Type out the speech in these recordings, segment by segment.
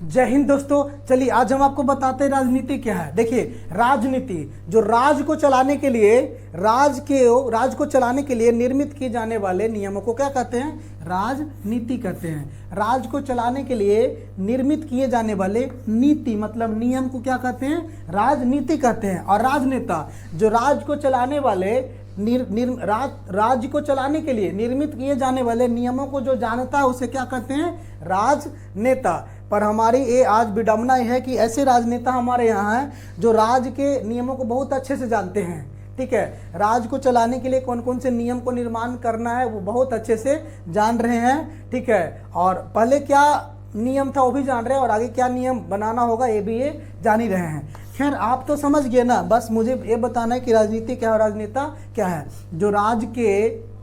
जय हिंद दोस्तों। चलिए आज हम आपको बताते हैं राजनीति क्या है। देखिए राजनीति जो राज को चलाने के लिए राज को चलाने के लिए निर्मित किए जाने वाले नियमों को क्या कहते हैं? राजनीति कहते हैं। राज को चलाने के लिए निर्मित किए जाने वाले नीति मतलब नियम को क्या कहते हैं? राजनीति कहते हैं। और राजनेता जो राज को चलाने वाले राज्य को चलाने के लिए निर्मित किए जाने वाले नियमों को जो जानता है उसे क्या कहते हैं? राजनेता। पर हमारी ये आज विडंबना है कि ऐसे राजनेता हमारे यहाँ हैं जो राज के नियमों को बहुत अच्छे से जानते हैं। ठीक है, राज को चलाने के लिए कौन कौन से नियम को निर्माण करना है वो बहुत अच्छे से जान रहे हैं। ठीक है, और पहले क्या नियम था वो भी जान रहे हैं और आगे क्या नियम बनाना होगा ये भी ये जान ही रहे हैं। खैर आप तो समझ गए ना, बस मुझे ये बताना है कि राजनीति क्या है और राजनेता क्या है। जो राज के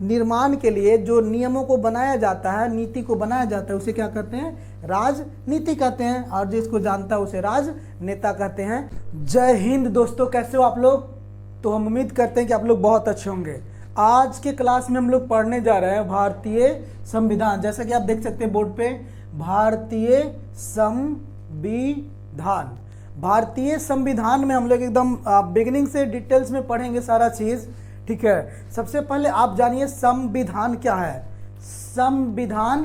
निर्माण के लिए जो नियमों को बनाया जाता है, नीति को बनाया जाता है, उसे क्या कहते हैं? राजनीति कहते हैं। और जिसको जानता है उसे राजनेता कहते हैं। जय हिंद दोस्तों, कैसे हो आप लोग? तो हम उम्मीद करते हैं कि आप लोग बहुत अच्छे होंगे। आज के क्लास में हम लोग पढ़ने जा रहे हैं भारतीय संविधान। जैसा कि आप देख सकते हैं बोर्ड पे, भारतीय संविधान। भारतीय संविधान में हम लोग एकदम बिगिनिंग से डिटेल्स में पढ़ेंगे सारा चीज़। ठीक है, सबसे पहले आप जानिए संविधान क्या है। संविधान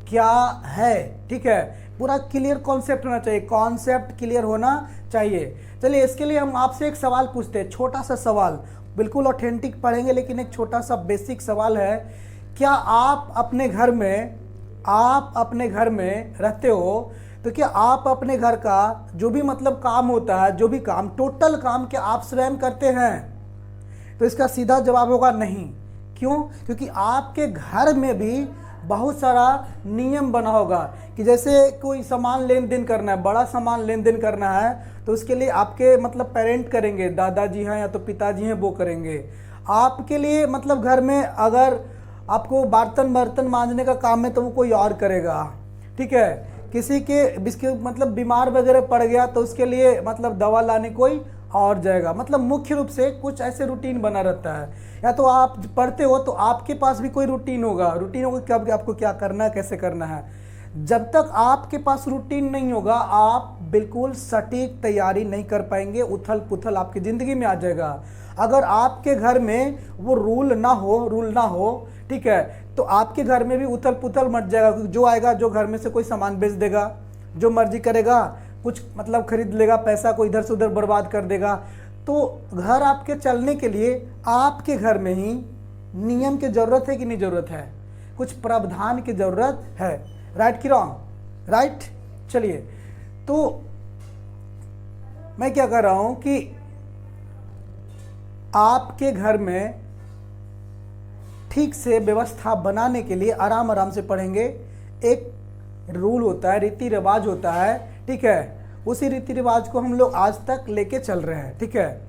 क्या है? ठीक है, पूरा क्लियर कॉन्सेप्ट होना चाहिए, कॉन्सेप्ट क्लियर होना चाहिए। चलिए इसके लिए हम आपसे एक सवाल पूछते हैं, छोटा सा सवाल, बिल्कुल ऑथेंटिक पढ़ेंगे लेकिन एक छोटा सा बेसिक सवाल है। क्या आप अपने घर में रहते हो तो क्या आप अपने घर का जो भी मतलब काम होता है, जो भी काम, टोटल काम क्या आप स्वयं करते हैं? तो इसका सीधा जवाब होगा नहीं। क्यों? क्योंकि आपके घर में भी बहुत सारा नियम बना होगा कि जैसे कोई सामान लेन देन करना है, बड़ा सामान लेन देन करना है तो उसके लिए आपके मतलब पेरेंट करेंगे, दादाजी हैं या तो पिताजी हैं वो करेंगे। आपके लिए मतलब घर में अगर आपको बर्तन मांजने का काम है तो वो कोई और करेगा। ठीक है, किसी के मतलब बीमार वगैरह पड़ गया तो उसके लिए मतलब दवा लाने कोई और जाएगा। मतलब मुख्य रूप से कुछ ऐसे रूटीन बना रहता है। या तो आप पढ़ते हो तो आपके पास भी कोई रूटीन होगा कब आपको क्या करना है, कैसे करना है। जब तक आपके पास रूटीन नहीं होगा आप बिल्कुल सटीक तैयारी नहीं कर पाएंगे, उथल पुथल आपकी ज़िंदगी में आ जाएगा। अगर आपके घर में वो रूल ना हो, ठीक है, तो आपके घर में भी उथल पुथल मच जाएगा। क्योंकि जो आएगा, जो घर में से कोई सामान बेच देगा, जो मर्जी करेगा, कुछ मतलब खरीद लेगा, पैसा को इधर से उधर बर्बाद कर देगा। तो घर आपके चलने के लिए आपके घर में ही नियम की ज़रूरत है कि नहीं ज़रूरत है? कुछ प्रावधान की ज़रूरत है। राइट कि रॉन्ग? राइट। चलिए, तो मैं क्या कर रहा हूँ कि आपके घर में ठीक से व्यवस्था बनाने के लिए आराम से पढ़ेंगे। एक रूल होता है, रीति रिवाज होता है। ठीक है, उसी रीति रिवाज को हम लोग आज तक लेके चल रहे हैं। ठीक है,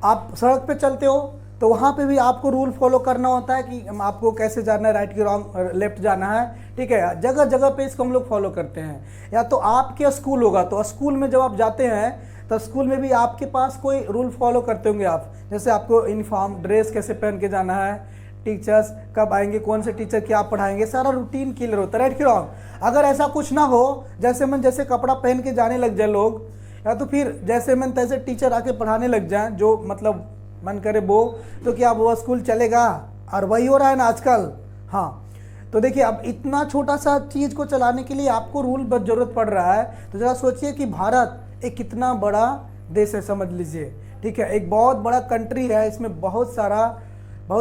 आप सड़क पे चलते हो तो वहाँ पे भी आपको रूल फॉलो करना होता है कि आपको कैसे जाना है, राइट की रॉन्ग, लेफ्ट जाना है। ठीक है, जगह जगह पे इसको हम लोग फॉलो करते हैं। या तो आपके स्कूल होगा तो स्कूल में जब आप जाते हैं तो स्कूल में भी आपके पास कोई रूल फॉलो करते होंगे आप। जैसे आपको यूनिफॉर्म ड्रेस कैसे पहन के जाना है, टीचर्स कब आएंगे, कौन से टीचर क्या पढ़ाएंगे, सारा रूटीन क्लियर होता है। राइट कि रॉन्ग? अगर ऐसा कुछ ना हो, जैसे कपड़ा पहन के जाने लग जाए लोग, या तो फिर जैसे मन तैसे टीचर आके पढ़ाने लग जाए जो मतलब मन करे वो, तो क्या वो स्कूल चलेगा? और वही हो रहा है ना आजकल। हाँ, तो देखिए अब इतना छोटा सा चीज़ को चलाने के लिए आपको रूल बस ज़रूरत पड़ रहा है। तो ज़रा सोचिए कि भारत एक कितना बड़ा देश है, समझ लीजिए। ठीक है, एक बहुत बड़ा कंट्री है, इसमें बहुत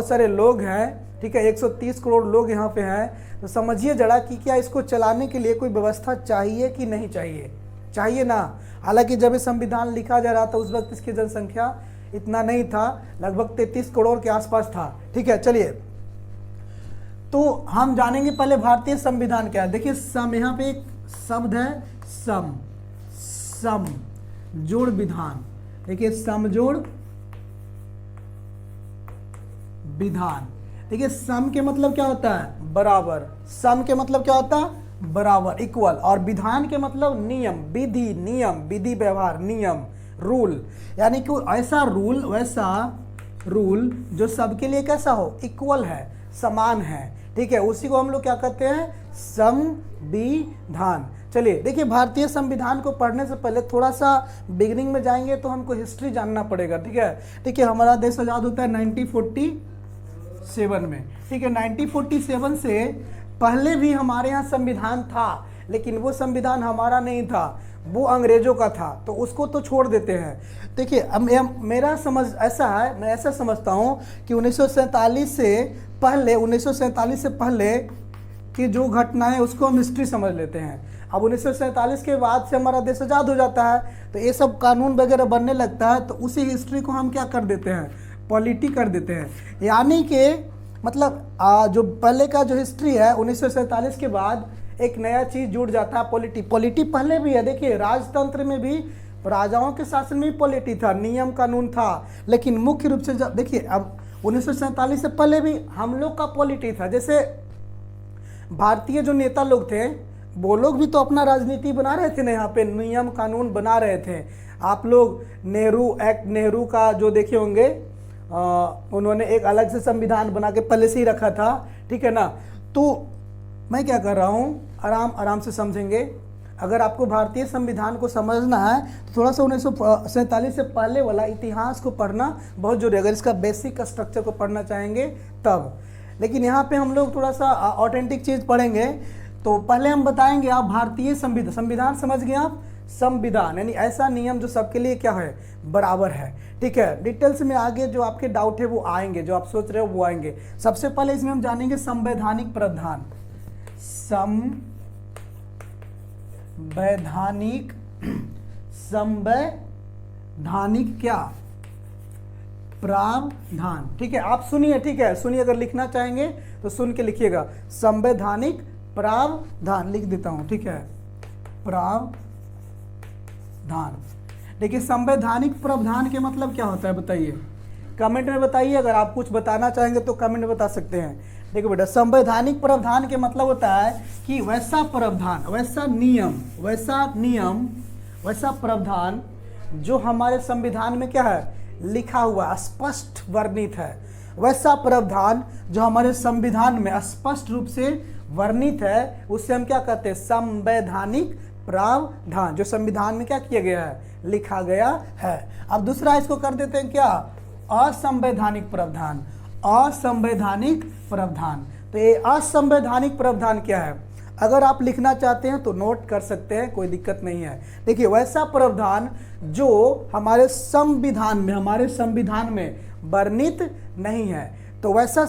सारे लोग हैं। ठीक है, 130 करोड़ लोग यहाँ पे हैं। तो समझिए जरा कि क्या इसको चलाने के लिए कोई व्यवस्था चाहिए कि नहीं चाहिए? चाहिए ना। हालांकि जब ये संविधान लिखा जा रहा था उस वक्त इसकी जनसंख्या इतना नहीं था, लगभग 33 करोड़ के आसपास था। ठीक है, चलिए तो हम जानेंगे पहले भारतीय संविधान क्या है। देखिए सम, यहाँ पे एक शब्द है सम जोड़ विधान। देखिए समजोड़ विधान। देखिए सम के मतलब क्या होता है? बराबर। सम के मतलब क्या होता है? बराबर, इक्वल। और विधान के मतलब नियम, विधि व्यवहार, नियम, रूल। यानी कि वैसा रूल जो सबके लिए कैसा हो? इक्वल है, समान है। ठीक है, उसी को हम लोग क्या कहते हैं? संविधान। चलिए देखिए, भारतीय संविधान को पढ़ने से पहले थोड़ा सा बिगिनिंग में जाएंगे तो हमको हिस्ट्री जानना पड़ेगा। ठीक है, ठीक है, हमारा देश आज़ाद होता है 1947 में। ठीक है, 1947 से पहले भी हमारे यहाँ संविधान था, लेकिन वो संविधान हमारा नहीं था, वो अंग्रेजों का था, तो उसको तो छोड़ देते हैं। देखिए, अब मेरा समझ ऐसा है, मैं ऐसा समझता हूँ कि 1947 से पहले की जो घटनाएं उसको हम हिस्ट्री समझ लेते हैं। अब 1947 के बाद से हमारा देश आज़ाद हो जाता है, तो ये सब कानून वगैरह बनने लगता है, तो उसी हिस्ट्री को हम क्या कर देते हैं, पॉलिटी कर देते हैं। यानी कि मतलब जो पहले का जो हिस्ट्री है 1947 के बाद एक नया चीज़ जुड़ जाता है, पॉलिटी। पॉलिटी पहले भी है, देखिए राजतंत्र में भी, राजाओं के शासन में भी पॉलिटी था, नियम कानून था, लेकिन मुख्य रूप से देखिए अब 1947 से पहले भी हम लोग का पॉलिटी था। जैसे भारतीय जो नेता लोग थे वो लोग भी तो अपना राजनीति बना रहे थे ना, यहाँ पे नियम कानून बना रहे थे। आप लोग नेहरू का जो देखे होंगे, उन्होंने एक अलग से संविधान बना के पहले से ही रखा था। ठीक है ना, तो मैं क्या कर रहा हूँ, आराम आराम से समझेंगे। अगर आपको भारतीय संविधान को समझना है तो थोड़ा सा 1947 से पहले वाला इतिहास को पढ़ना बहुत जरूरी है, अगर इसका बेसिक स्ट्रक्चर को पढ़ना चाहेंगे तब। लेकिन यहाँ पे हम लोग थोड़ा सा ऑथेंटिक चीज़ पढ़ेंगे। तो पहले हम बताएंगे, आप भारतीय संविधान समझ गए आप, संविधान यानी ऐसा नियम जो सबके लिए क्या है, बराबर है। ठीक है, डिटेल्स में आगे जो आपके डाउट है वो आएंगे, जो आप सोच रहे हो वो आएंगे। सबसे पहले इसमें हम जानेंगे संवैधानिक प्रावधान। संवैधानिक क्या, प्रावधान। ठीक है, आप सुनिए, ठीक है, सुनिए, अगर लिखना चाहेंगे तो सुन के लिखिएगा, संवैधानिक प्रावधान लिख देता हूं। ठीक है, प्रावधान। देखिए, संवैधानिक प्रावधान के मतलब क्या होता है बताइए, कमेंट में बताइए। अगर आप कुछ बताना चाहेंगे तो कमेंट में बता सकते हैं। देखो बेटा, संवैधानिक प्रावधान के मतलब होता है कि वैसा प्रावधान, वैसा नियम, वैसा प्रावधान जो हमारे संविधान में क्या है, लिखा हुआ, स्पष्ट वर्णित है। वैसा प्रावधान जो हमारे संविधान में स्पष्ट रूप से वर्णित है, उससे हम क्या कहते हैं, संवैधानिक प्रावधान, जो संविधान में क्या किया गया है, लिखा गया है। अब दूसरा इसको कर देते हैं क्या, असंवैधानिक प्रावधान। असंवैधानिक प्रावधान, तो ये असंवैधानिक प्रावधान क्या है, अगर आप लिखना चाहते हैं तो नोट कर सकते हैं, कोई दिक्कत नहीं है। देखिए, वैसा प्रावधान जो हमारे संविधान में वर्णित नहीं है, तो वैसा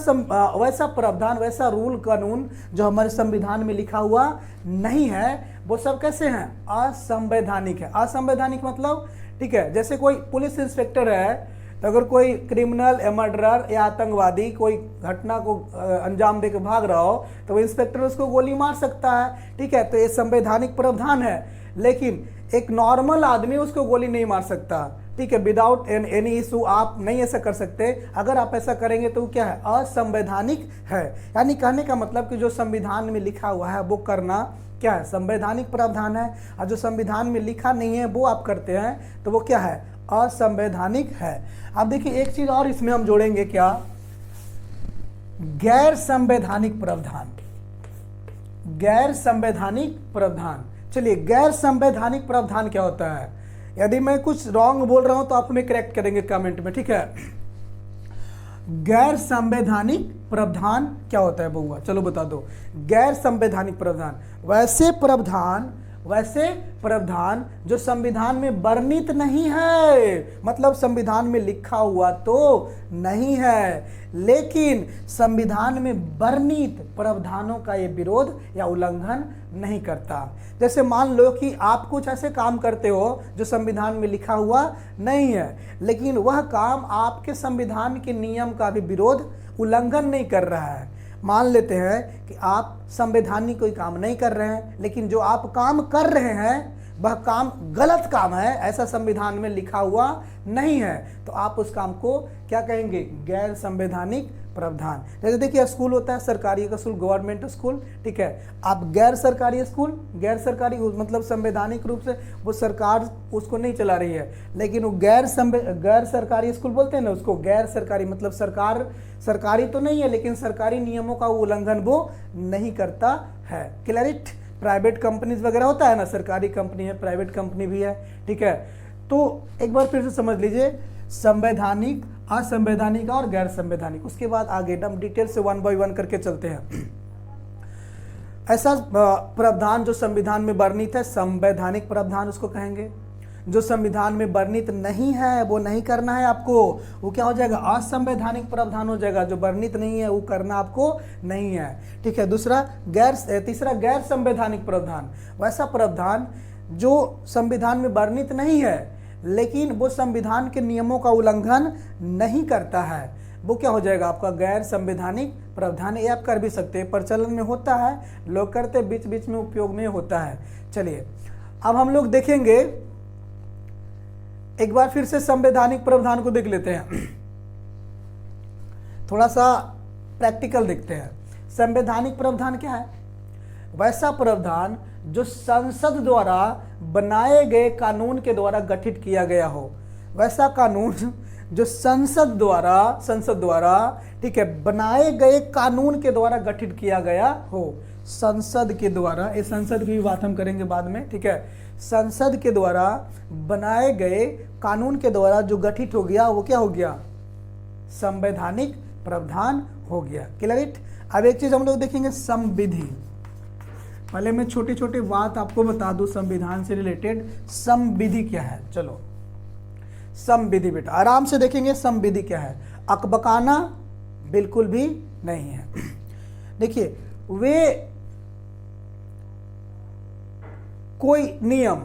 प्रावधान, वैसा रूल कानून जो हमारे संविधान में लिखा हुआ नहीं है, वो सब कैसे हैं, असंवैधानिक है। असंवैधानिक मतलब, ठीक है, जैसे कोई पुलिस इंस्पेक्टर है, तो अगर कोई क्रिमिनल या मर्डरर या आतंकवादी कोई घटना को अंजाम देकर भाग रहा हो, तो वो इंस्पेक्टर उसको गोली मार सकता है। ठीक है, तो ये संवैधानिक प्रावधान है, लेकिन एक नॉर्मल आदमी उसको गोली नहीं मार सकता। ठीक है, विदाउट एनी इशू आप नहीं ऐसा कर सकते। अगर आप ऐसा करेंगे तो क्या है, असंवैधानिक है। यानी कहने का मतलब कि जो संविधान में लिखा हुआ है वो करना क्या है, संवैधानिक प्रावधान है, और जो संविधान में लिखा नहीं है वो आप करते हैं तो वो क्या है, असंवैधानिक है। अब देखिए, एक चीज और इसमें हम जोड़ेंगे, क्या, गैर संवैधानिक प्रावधान। गैर संवैधानिक प्रावधान, चलिए, गैर संवैधानिक प्रावधान क्या होता है। यदि मैं कुछ रॉन्ग बोल रहा हूं तो आप हमें करेक्ट करेंगे कमेंट में। ठीक है, गैर संवैधानिक प्रावधान क्या होता है बउआ, चलो बता दो। गैर संवैधानिक प्रावधान, वैसे प्रावधान जो संविधान में वर्णित नहीं है, मतलब संविधान में लिखा हुआ तो नहीं है, लेकिन संविधान में वर्णित प्रावधानों का ये विरोध या उल्लंघन नहीं करता। जैसे मान लो कि आप कुछ ऐसे काम करते हो जो संविधान में लिखा हुआ नहीं है, लेकिन वह काम आपके संविधान के नियम का भी विरोध उल्लंघन नहीं कर रहा है। मान लेते हैं कि आप संवैधानिक कोई काम नहीं कर रहे हैं, लेकिन जो आप काम कर रहे हैं वह काम गलत काम है, ऐसा संविधान में लिखा हुआ नहीं है, तो आप उस काम को क्या कहेंगे, गैर संवैधानिक प्रावधान। जैसे देखिए, स्कूल होता है, सरकारी स्कूल, गवर्नमेंट स्कूल, ठीक है, आप गैर सरकारी स्कूल, गैर सरकारी मतलब संवैधानिक रूप से वो सरकार उसको नहीं चला रही है, लेकिन वो गैर सरकारी स्कूल बोलते हैं ना उसको, गैर सरकारी मतलब सरकारी तो नहीं है, लेकिन सरकारी नियमों का उल्लंघन वो नहीं करता है। क्लियर? प्राइवेट कंपनीज वगैरह होता है ना, सरकारी कंपनी है, प्राइवेट कंपनी भी है, ठीक है। तो एक बार फिर से समझ लीजिए, संवैधानिक, असंवैधानिक और गैर संवैधानिक। उसके बाद आगे हम डिटेल से 1 बाय 1 करके चलते हैं। ऐसा प्रावधान जो संविधान में वर्णित है, संवैधानिक प्रावधान उसको कहेंगे। जो संविधान में वर्णित नहीं है वो नहीं करना है आपको, वो क्या हो जाएगा, असंवैधानिक प्रावधान हो जाएगा। जो वर्णित नहीं है वो करना आपको नहीं है, ठीक है। तीसरा गैर संवैधानिक प्रावधान, वैसा प्रावधान जो संविधान में वर्णित नहीं है लेकिन वो संविधान के नियमों का उल्लंघन नहीं करता है, वो क्या हो जाएगा आपका गैर संवैधानिक प्रावधान। ये आप कर भी सकते हैं, प्रचलन में होता है, लोग करते, बीच बीच में उपयोग में होता है। चलिए अब हम लोग देखेंगे, एक बार फिर से संवैधानिक प्रावधान को देख लेते हैं, थोड़ा सा प्रैक्टिकल देखते हैं। संवैधानिक प्रावधान क्या है, वैसा प्रावधान जो संसद द्वारा बनाए गए कानून के द्वारा गठित किया गया हो। वैसा कानून जो संसद द्वारा ठीक है बनाए गए कानून के द्वारा गठित किया गया हो। संसद के द्वारा, ये संसद की बात हम करेंगे बाद में, ठीक है। संसद के द्वारा बनाए गए कानून के द्वारा जो गठित हो गया वो क्या हो गया, संवैधानिक प्रावधान हो गया। क्लियर। अब एक चीज हम लोग देखेंगे, संविधि। पहले मैं छोटे छोटे बात आपको बता दूं संविधान से रिलेटेड। संविधि क्या है, चलो संविधि बेटा आराम से देखेंगे। संविधि क्या है, अकबकाना बिल्कुल भी नहीं है। देखिए, वे कोई नियम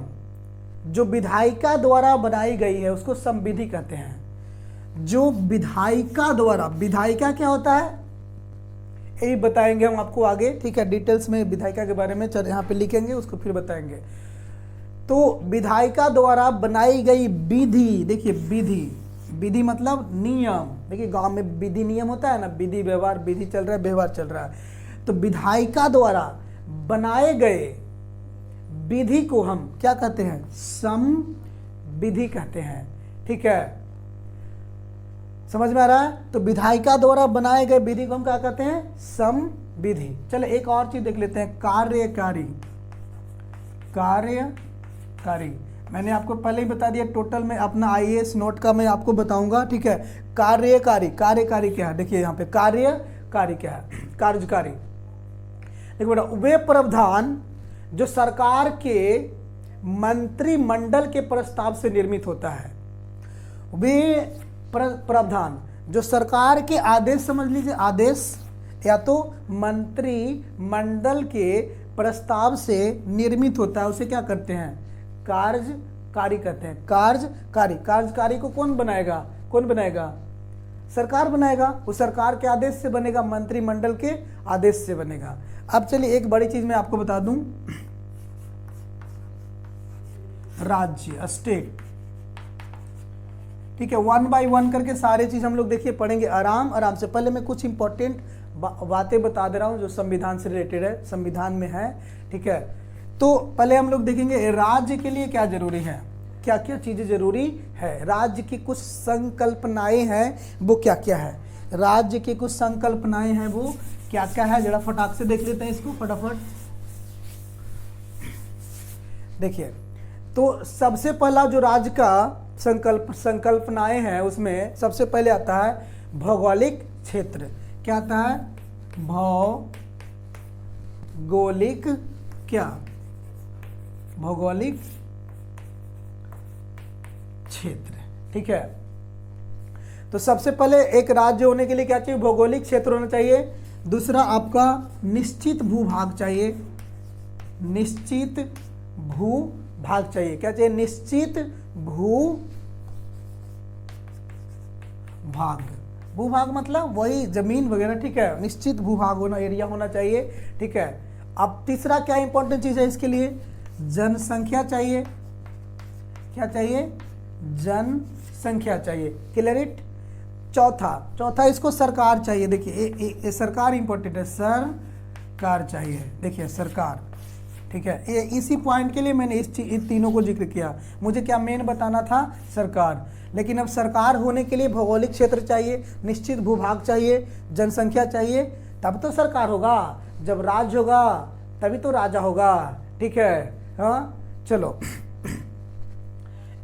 जो विधायिका द्वारा बनाई गई है उसको संविधि कहते हैं। जो विधायिका द्वारा, विधायिका क्या होता है यही बताएंगे हम आपको आगे, ठीक है। डिटेल्स में विधायिका के बारे में यहाँ पे लिखेंगे, उसको फिर बताएंगे। तो विधायिका द्वारा बनाई गई विधि, देखिए विधि मतलब नियम। देखिए गांव में विधि नियम होता है ना, विधि व्यवहार, विधि चल रहा है, व्यवहार चल रहा है। तो विधायिका द्वारा बनाए गए विधि को हम क्या कहते हैं, संविधि कहते हैं, ठीक है। समझ में आ रहा है। तो विधायिका द्वारा बनाए गए विधि को हम क्या कहते हैं, संविधि। चलो एक और चीज देख लेते हैं, कार्यकारी। मैंने आपको पहले ही बता दिया, टोटल में अपना आईएएस नोट का मैं आपको बताऊंगा, ठीक है। कार्यकारी क्या है, देखिए यहाँ पे कार्यकारी क्या है, कार्यकारी। देखिए बेटा, वे प्रावधान जो सरकार के मंत्रिमंडल के प्रस्ताव से निर्मित होता है, वे प्रावधान जो सरकार के आदेश, समझ लीजिए आदेश या तो मंत्रिमंडल के प्रस्ताव से निर्मित होता है, उसे क्या करते हैं, कार्यकारी कहते हैं। कार्यकारी को कौन बनाएगा, सरकार बनाएगा। वो सरकार के आदेश से बनेगा, मंत्रिमंडल के आदेश से बनेगा। अब चलिए एक बड़ी चीज मैं आपको बता दूं, राज्य, स्टेट, ठीक है। 1 बाय 1 करके सारे चीज हम लोग देखिए पढ़ेंगे आराम से। पहले मैं कुछ इंपॉर्टेंट बातें बता दे रहा हूं जो संविधान से रिलेटेड है, संविधान में है, ठीक है। तो पहले हम लोग देखेंगे राज्य के लिए क्या जरूरी है, क्या क्या चीजें जरूरी है। राज्य की कुछ संकल्पनाएं हैं, वो क्या क्या है, राज्य की कुछ संकल्पनाएं हैं वो क्या क्या है, जरा फटाक से देख लेते हैं इसको फटाफट। देखिए, तो सबसे पहला जो राज्य का संकल्पनाएं हैं उसमें सबसे पहले आता है भौगोलिक क्षेत्र। क्या आता है, भौगोलिक, क्या, भौगोलिक क्षेत्र, ठीक है। तो सबसे पहले एक राज्य होने के लिए क्या चाहिए, भौगोलिक क्षेत्र होना चाहिए। दूसरा आपका निश्चित भूभाग चाहिए, निश्चित भूभाग चाहिए। क्या चाहिए, निश्चित भूभाग मतलब वही जमीन वगैरह, ठीक है। निश्चित भूभाग होना, एरिया होना चाहिए, ठीक है। अब तीसरा क्या इंपॉर्टेंट चीज है इसके लिए, जनसंख्या चाहिए। क्या चाहिए, जनसंख्या चाहिए। क्लियर। चौथा इसको सरकार चाहिए। देखिए सरकार इंपॉर्टेंट है, सरकार चाहिए। देखिए सरकार, ठीक है। ये इसी पॉइंट के लिए मैंने इस तीनों को जिक्र किया। मुझे क्या मेन बताना था, सरकार। लेकिन अब सरकार होने के लिए भौगोलिक क्षेत्र चाहिए, निश्चित भूभाग चाहिए, जनसंख्या चाहिए, तब तो सरकार होगा। जब राज्य होगा तभी तो राजा होगा, ठीक है। हाँ चलो,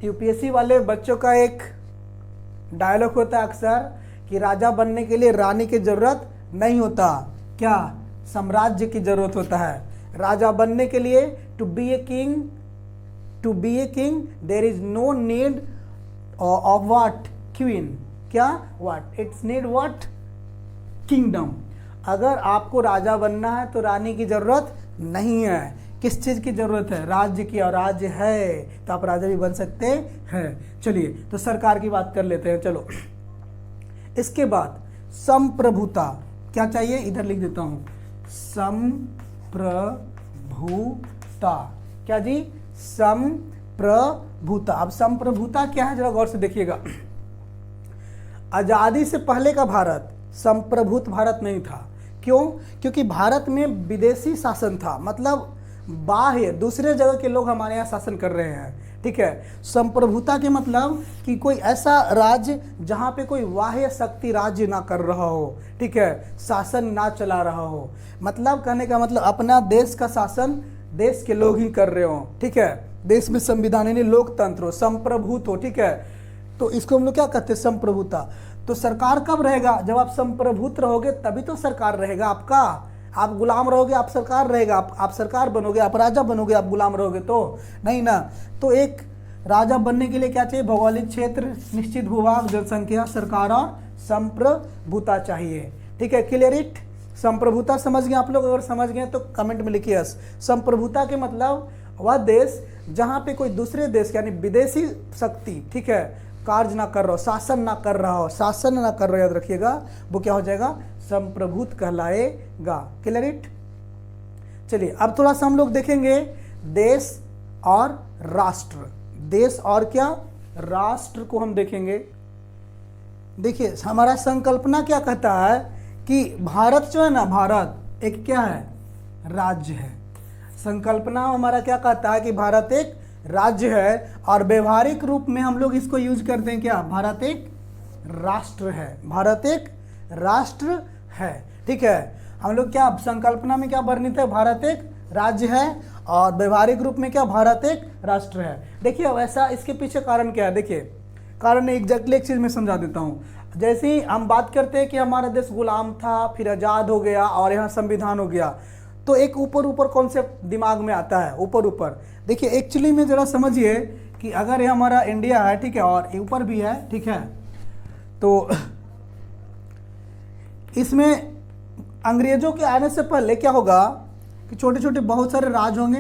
यूपीएससी वाले बच्चों का एक डायलॉग होता है अक्सर कि राजा बनने के लिए रानी की जरूरत नहीं होता, क्या, साम्राज्य की जरूरत होता है। राजा बनने के लिए to be a king there is no need of what, queen, क्या, what, it's need what, kingdom. अगर आपको राजा बनना है तो रानी की जरूरत नहीं है। किस चीज की जरूरत है, राज्य की, और राज्य है तो आप राजा भी बन सकते हैं। चलिए तो सरकार की बात कर लेते हैं। चलो इसके बाद संप्रभुता, क्या चाहिए, इधर लिख देता हूं, संप्रभुता, क्या जी, संप्रभुता। अब संप्रभुता क्या है जरा गौर से देखिएगा। आजादी से पहले का भारत संप्रभुत भारत नहीं था। क्यों? क्योंकि भारत में विदेशी शासन था, मतलब बाह्य दूसरे जगह के लोग हमारे यहाँ शासन कर रहे हैं, ठीक है। संप्रभुता के मतलब कि कोई ऐसा राज्य जहाँ पे कोई बाह्य शक्ति राज्य ना कर रहा हो, ठीक है, शासन ना चला रहा हो। मतलब कहने का मतलब अपना देश का शासन देश के लोग ही कर रहे हो, ठीक है। देश में संविधान यानी लोकतंत्र हो, संप्रभुत हो, ठीक है। तो इसको हम लोग क्या कहते हैं, संप्रभुता। तो सरकार कब रहेगा, जब आप संप्रभुत रहोगे तभी तो सरकार रहेगा आपका। आप गुलाम रहोगे आप सरकार रहेगा, आप सरकार बनोगे, आप राजा बनोगे, आप गुलाम रहोगे तो नहीं ना। तो एक राजा बनने के लिए क्या चाहिए, भौगोलिक क्षेत्र, निश्चित भूभाग, जनसंख्या, सरकार और संप्रभुता चाहिए, ठीक है। क्लियर इट, संप्रभुता समझ गए आप लोग? अगर समझ गए तो कमेंट में लिखिए यस। संप्रभुता के मतलब वह देश जहाँ पे कोई दूसरे देश यानी विदेशी शक्ति, ठीक है, कार्य ना कर रहा हो, शासन ना कर रहा हो, शासन ना कर रहा हो, याद रखिएगा, वो क्या हो जाएगा, संप्रभुत कहलाएगा। Clear it. चलिए अब थोड़ा सा हम लोग देखेंगे देश और राष्ट्र। देश और क्या, राष्ट्र को हम देखेंगे। देखिए हमारा संकल्पना क्या कहता है कि भारत जो है ना, भारत एक क्या है, राज्य है। संकल्पना हमारा क्या कहता है कि भारत एक राज्य है, और व्यवहारिक रूप में हम लोग इसको यूज करते हैं क्या, भारत एक राष्ट्र है। भारत एक राष्ट्र है, ठीक है। हम लोग क्या संकल्पना में क्या वर्णित है, भारत एक राज्य है, और व्यवहारिक रूप में क्या, भारत एक राष्ट्र है। देखिए वैसा इसके पीछे कारण क्या है, देखिए कारण एग्जैक्टली एक चीज मैं समझा देता हूँ। जैसे ही हम बात करते हैं कि हमारा देश गुलाम था, फिर आज़ाद हो गया और यहाँ संविधान हो गया, तो एक ऊपर ऊपर कॉन्सेप्ट दिमाग में आता है, ऊपर ऊपर। देखिए एक्चुअली में जरा समझिए कि अगर ये हमारा इंडिया है, ठीक है, और ऊपर भी है, ठीक है, तो इसमें अंग्रेजों के आने से पहले क्या होगा कि छोटे छोटे बहुत सारे राज होंगे,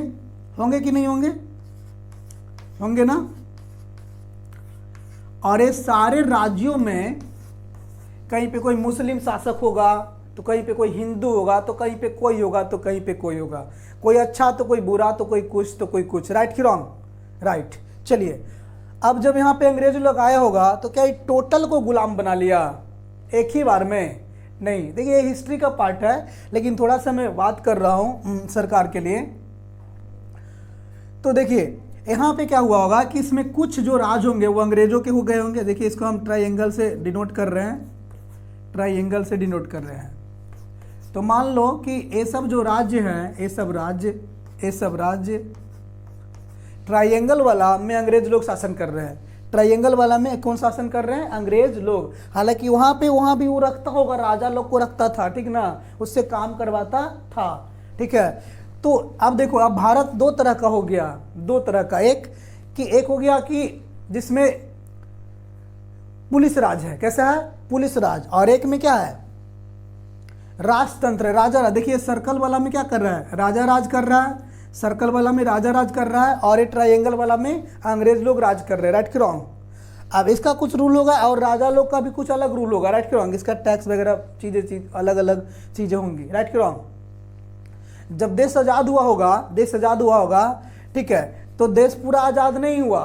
होंगे कि नहीं होंगे, होंगे ना। और ये सारे राज्यों में कहीं पे कोई मुस्लिम शासक होगा, तो कहीं पे कोई हिंदू होगा, तो कहीं पे कोई होगा, तो कहीं पे कोई होगा, कोई अच्छा तो कोई बुरा, तो कोई कुछ तो कोई कुछ, राइट कि रॉन्ग, राइट। चलिए अब जब यहाँ पे अंग्रेज लोग आया होगा तो क्या टोटल को गुलाम बना लिया एक ही बार में, नहीं। देखिए ये हिस्ट्री का पार्ट है, लेकिन थोड़ा सा मैं बात कर रहा हूँ सरकार के लिए। तो देखिए यहाँ पे क्या हुआ होगा कि इसमें कुछ जो राज होंगे वो अंग्रेजों के हो गए होंगे। देखिए इसको हम ट्राइंगल से डिनोट कर रहे हैं, ट्राइंगल से डिनोट कर रहे हैं। तो मान लो कि ये सब जो राज्य हैं, ये सब राज्य ट्राइंगल वाला में अंग्रेज लोग शासन कर रहे हैं। ट्राइंगल वाला में कौन शासन कर रहे हैं, अंग्रेज लोग। हालांकि वहाँ भी वो रखता होगा, राजा लोग को रखता था, ठीक ना, उससे काम करवाता था, ठीक है। तो अब देखो अब भारत दो तरह का हो गया, दो तरह का। एक हो गया कि जिसमें पुलिस राज है, कैसा है, पुलिस राज, और एक में क्या है, राजतंत्र, राजा राज। देखिए सर्कल वाला में क्या कर रहा है, राजा राज कर रहा है, सर्कल वाला में राजा राज कर रहा है, और ये ट्रायंगल वाला में अंग्रेज लोग राज कर रहे हैं, राइट कि रॉन्ग। अब इसका कुछ रूल होगा और राजा लोग का भी कुछ अलग रूल होगा, राइट कि रॉन्ग। इसका टैक्स वगैरह चीज़ें अलग अलग चीज़ें होंगी, राइट कि रॉन्ग। जब देश आज़ाद हुआ होगा, ठीक है, तो देश पूरा आज़ाद नहीं हुआ।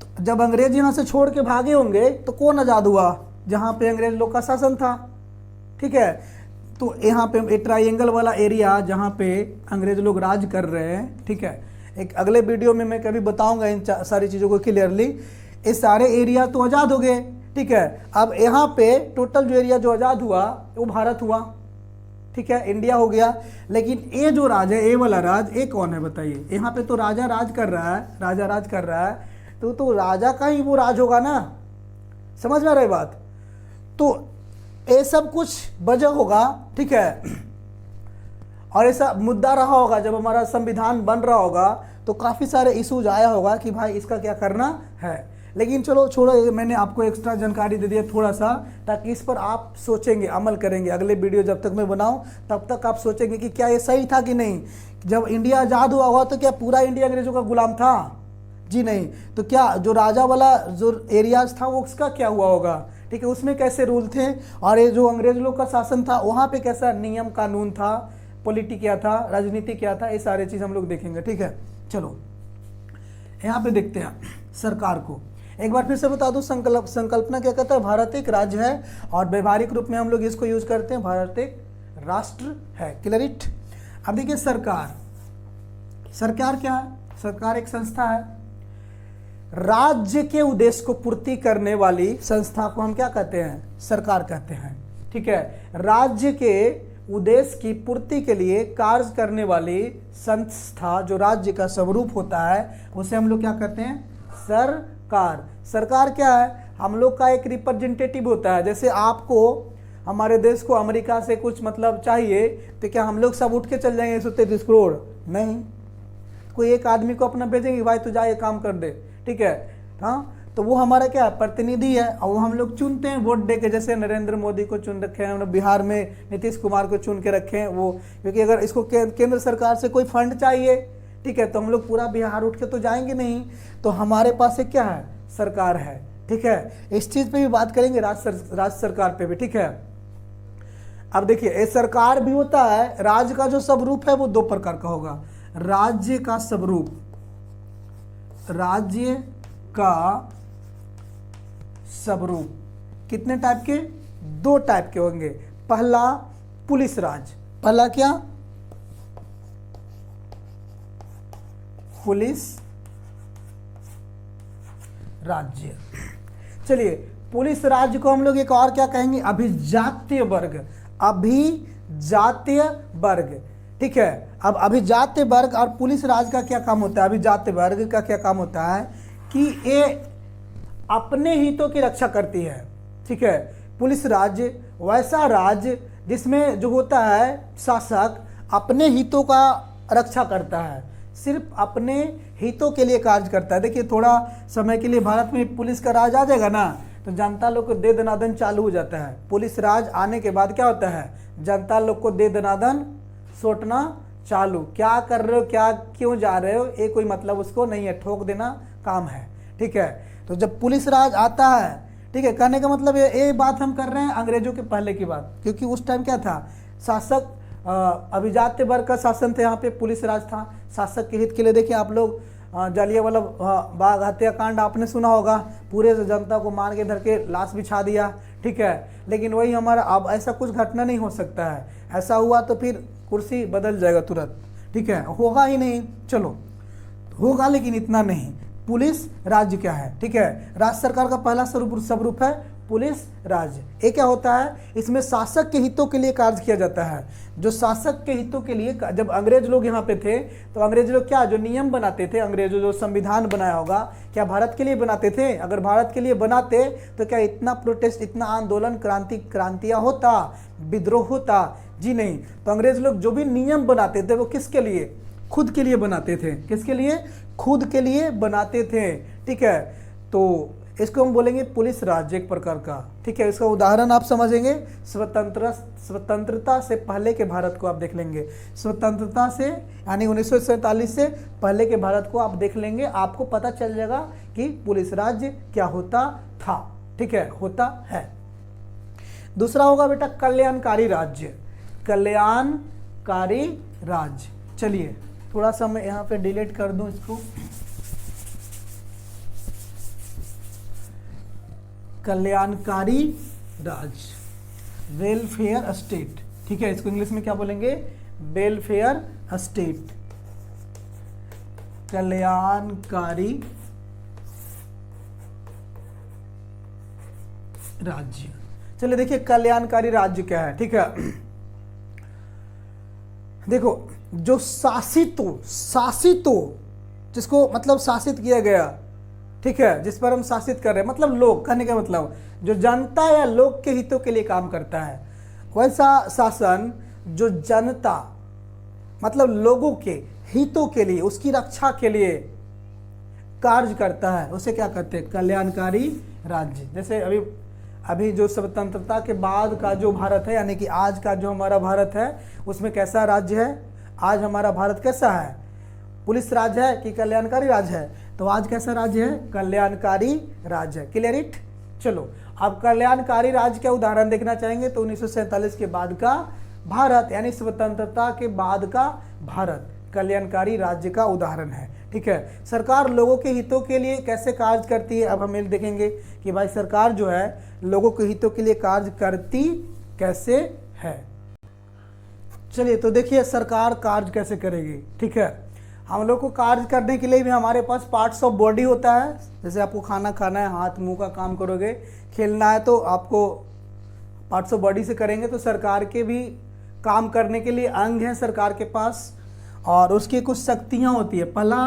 तो जब अंग्रेज यहाँ से छोड़ के भागे होंगे तो कौन आज़ाद हुआ, जहाँ पे अंग्रेज लोग का शासन था, ठीक है। तो यहाँ पे ट्रायंगल वाला एरिया जहाँ पे अंग्रेज लोग राज कर रहे हैं, ठीक है। एक अगले वीडियो में मैं कभी बताऊंगा इन सारी चीज़ों को क्लियरली। ये सारे एरिया तो आज़ाद हो गए, ठीक है। अब यहाँ पे टोटल जो एरिया जो आज़ाद हुआ वो भारत हुआ, ठीक है, इंडिया हो गया। लेकिन ये जो राज है, ये वाला राज, ये कौन है बताइए? यहाँ पे तो राजा राज कर रहा है, राजा राज कर रहा है, तो राजा का ही वो राज होगा ना, समझ में आ रही बात? तो ये सब कुछ वजह होगा, ठीक है, और ऐसा मुद्दा रहा होगा जब हमारा संविधान बन रहा होगा, तो काफ़ी सारे इशूज आया होगा कि भाई इसका क्या करना है। लेकिन चलो छोड़ो, मैंने आपको एक्स्ट्रा जानकारी दे दिया थोड़ा सा, ताकि इस पर आप सोचेंगे, अमल करेंगे। अगले वीडियो जब तक मैं बनाऊं तब तक आप सोचेंगे कि क्या ये सही था कि नहीं। जब इंडिया आज़ाद हुआ होगा तो क्या पूरा इंडिया अंग्रेजों का गुलाम था? जी नहीं। तो क्या जो राजा वाला जो एरियाज था वो उसका क्या हुआ होगा, ठीक है, उसमें कैसे रूल थे, और ये जो अंग्रेज लोग का शासन था वहाँ पे कैसा नियम कानून था, पॉलिटी क्या था, राजनीति क्या था, ये सारे चीज़ हम लोग देखेंगे, ठीक है। चलो यहाँ पे देखते हैं सरकार को। एक बार फिर से बता दूं, संकल्पना क्या कहता है? भारत एक राज्य है, और व्यवहारिक रूप में हम लोग इसको यूज करते हैं, भारत एक राष्ट्र है। Clear it? अब देखिए सरकार, सरकार क्या है? सरकार एक संस्था है, राज्य के उद्देश्य को पूर्ति करने वाली संस्था को हम क्या कहते हैं? सरकार कहते हैं, ठीक है। राज्य के उद्देश्य की पूर्ति के लिए कार्य करने वाली संस्था, जो राज्य का स्वरूप होता है, उसे हम लोग क्या कहते हैं? सरकार। सरकार क्या है? हम लोग का एक रिप्रेजेंटेटिव होता है। जैसे आपको हमारे देश को अमेरिका से कुछ मतलब चाहिए, तो क्या हम लोग सब उठ के चल जाएंगे 133 करोड़? नहीं, कोई एक आदमी को अपना भेजेंगे, भाई तू जा ये काम कर दे, ठीक है, हाँ। तो वो हमारा क्या प्रतिनिधि है, और वो हम लोग चुनते हैं वोट दे के। जैसे नरेंद्र मोदी को चुन रखे हैं, बिहार में नीतीश कुमार को चुन के रखे हैं वो, क्योंकि अगर इसको केंद्र सरकार से कोई फंड चाहिए, ठीक है, तो हम लोग पूरा बिहार उठ के तो जाएंगे नहीं। तो हमारे पास एक क्या है? सरकार है, ठीक है। इस चीज़ पे भी बात करेंगे, राज्य सरकार पे भी, ठीक है। अब देखिए, ये सरकार भी होता है, राज्य का जो स्वरूप है वो दो प्रकार का होगा। राज्य का स्वरूप, राज्य का स्वरूप कितने टाइप के? दो टाइप के होंगे। पहला पुलिस राज, पहला क्या? पुलिस राज्य। चलिए, पुलिस राज्य को हम लोग एक और क्या कहेंगे? अभिजातीय वर्ग, अभिजातीय वर्ग, ठीक है। अब अभिजात्य वर्ग और पुलिस राज का क्या काम होता है? अभिजात्य वर्ग का क्या काम होता है कि ये अपने हितों की रक्षा करती है, ठीक है। पुलिस राज्य वैसा राज्य जिसमें जो होता है शासक अपने हितों का रक्षा करता है, सिर्फ अपने हितों के लिए कार्य करता है। देखिए, थोड़ा समय के लिए भारत में पुलिस का राज आ जाएगा ना, तो जनता लोग को दे दनादन चालू हो जाता है। पुलिस राज आने के बाद क्या होता है? जनता लोग को दे दनादन सोटना चालू, क्या कर रहे हो, क्या क्यों जा रहे हो, ये कोई मतलब उसको नहीं है, ठोक देना काम है, ठीक है। तो जब पुलिस राज आता है, ठीक है, कहने का मतलब ये बात हम कर रहे हैं अंग्रेजों के पहले की बात, क्योंकि उस टाइम क्या था? शासक अभिजात्य वर्ग का शासन था, यहाँ पे पुलिस राज था शासक के हित के लिए। देखिए आप लोग जालियांवाला बाग हत्याकांड आपने सुना होगा, पूरे जनता को मार के धर के लाश बिछा दिया, ठीक है। लेकिन वही हमारा, अब ऐसा कुछ घटना नहीं हो सकता है, ऐसा हुआ तो फिर कुर्सी बदल जाएगा तुरंत, ठीक है, होगा ही नहीं। चलो होगा, लेकिन इतना नहीं। पुलिस राज्य क्या है? ठीक है, राज्य सरकार का पहला स्वरूप है पुलिस राज्य। ये क्या होता है? इसमें शासक के हितों के लिए कार्य किया जाता है। जो शासक के हितों के लिए, जब अंग्रेज लोग यहाँ पे थे तो अंग्रेज लोग क्या जो नियम बनाते थे, अंग्रेजों जो संविधान बनाया होगा, क्या भारत के लिए बनाते थे? अगर भारत के लिए बनाते तो क्या इतना प्रोटेस्ट, इतना आंदोलन, क्रांतियाँ होता, विद्रोह होता? जी नहीं। तो अंग्रेज लोग जो भी नियम बनाते थे वो किसके लिए? खुद के लिए बनाते थे। किसके लिए? खुद के लिए बनाते थे, ठीक है। तो इसको हम बोलेंगे पुलिस राज्य एक प्रकार का, ठीक है। इसका उदाहरण आप समझेंगे, स्वतंत्रता से पहले के भारत को आप देख लेंगे, स्वतंत्रता से यानी 1947 से पहले के भारत को आप देख लेंगे, आपको पता चल जाएगा कि पुलिस राज्य क्या होता था, ठीक है, होता है। दूसरा होगा बेटा कल्याणकारी राज्य, कल्याणकारी राज्य। चलिए थोड़ा सा मैं यहाँ पे डिलीट कर दूं इसको, कल्याणकारी राज्य, वेलफेयर स्टेट, ठीक है। इसको इंग्लिश में क्या बोलेंगे? वेलफेयर स्टेट, कल्याणकारी राज्य। चलिए देखिए कल्याणकारी राज्य क्या है, ठीक है। देखो, जो शासित हो, जिसको मतलब शासित किया गया, ठीक है, जिस पर हम शासित कर रहे हैं, मतलब लोग, कहने का मतलब जो जनता या लोग के हितों के लिए काम करता है, वैसा शासन जो जनता मतलब लोगों के हितों के लिए, उसकी रक्षा के लिए कार्य करता है, उसे क्या कहते हैं? कल्याणकारी राज्य। जैसे अभी जो स्वतंत्रता के बाद का जो भारत है, यानी कि आज का जो हमारा भारत है, उसमें कैसा राज्य है? आज हमारा भारत कैसा है? पुलिस राज्य है कि कल्याणकारी राज्य है? तो आज कैसा राज्य है? कल्याणकारी राज्य है। Clear it? चलो, अब कल्याणकारी राज्य का उदाहरण देखना चाहेंगे तो 1947 के बाद का भारत, यानी स्वतंत्रता के बाद का भारत कल्याणकारी राज्य का उदाहरण है। ठीक है, सरकार लोगों के हितों के लिए कैसे कार्य करती है, अब हम ये देखेंगे कि भाई सरकार जो है लोगों के हितों के लिए कार्य करती कैसे है। चलिए, तो देखिए सरकार कार्य कैसे करेगी। ठीक है, हम लोग को कार्य करने के लिए भी हमारे पास पार्ट्स ऑफ बॉडी होता है। जैसे आपको खाना खाना है, हाथ मुंह का काम करोगे, खेलना है तो आपको पार्ट्स ऑफ बॉडी से करेंगे। तो सरकार के भी काम करने के लिए अंग हैं सरकार के पास, और उसकी कुछ शक्तियाँ होती है। पहला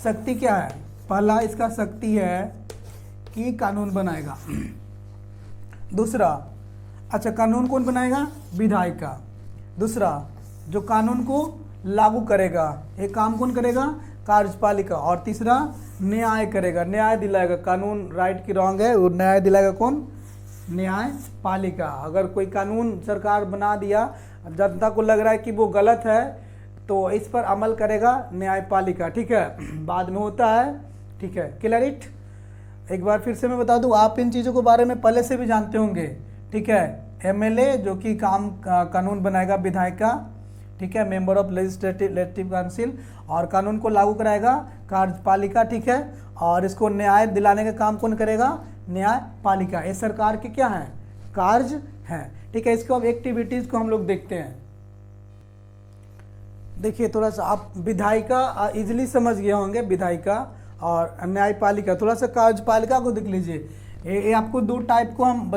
शक्ति क्या है? पहला इसका शक्ति है कि कानून बनाएगा। दूसरा, अच्छा, कानून कौन बनाएगा? विधायिका। दूसरा, जो कानून को लागू करेगा, ये काम कौन करेगा? कार्यपालिका। और तीसरा, न्याय करेगा, न्याय दिलाएगा। कानून राइट की रॉन्ग है, वो न्याय दिलाएगा कौन? न्यायपालिका। अगर कोई कानून सरकार बना दिया, जनता को लग रहा है कि वो गलत है, तो इस पर अमल करेगा न्यायपालिका। ठीक है, बाद में होता है। ठीक है, क्लियर इट? एक बार फिर से मैं बता दूं, आप इन चीज़ों के बारे में पहले से भी जानते होंगे। ठीक है, एमएलए जो कि कानून बनाएगा, विधायिका, ठीक है, मेंबर ऑफ लेजिस्लेटिव काउंसिल, और कानून को लागू कराएगा कार्यपालिका। ठीक है, और इसको न्याय दिलाने का काम कौन करेगा? न्यायपालिका। ये सरकार के क्या है? कार्य हैं। ठीक है, इसको अब एक्टिविटीज़ को हम लोग देखते हैं। देखिए, थोड़ा सा आप विधायिका इजीली समझ गए होंगे, विधायिका और न्यायपालिका। थोड़ा सा कार्यपालिका को देख लीजिए। ये आपको दो टाइप को हम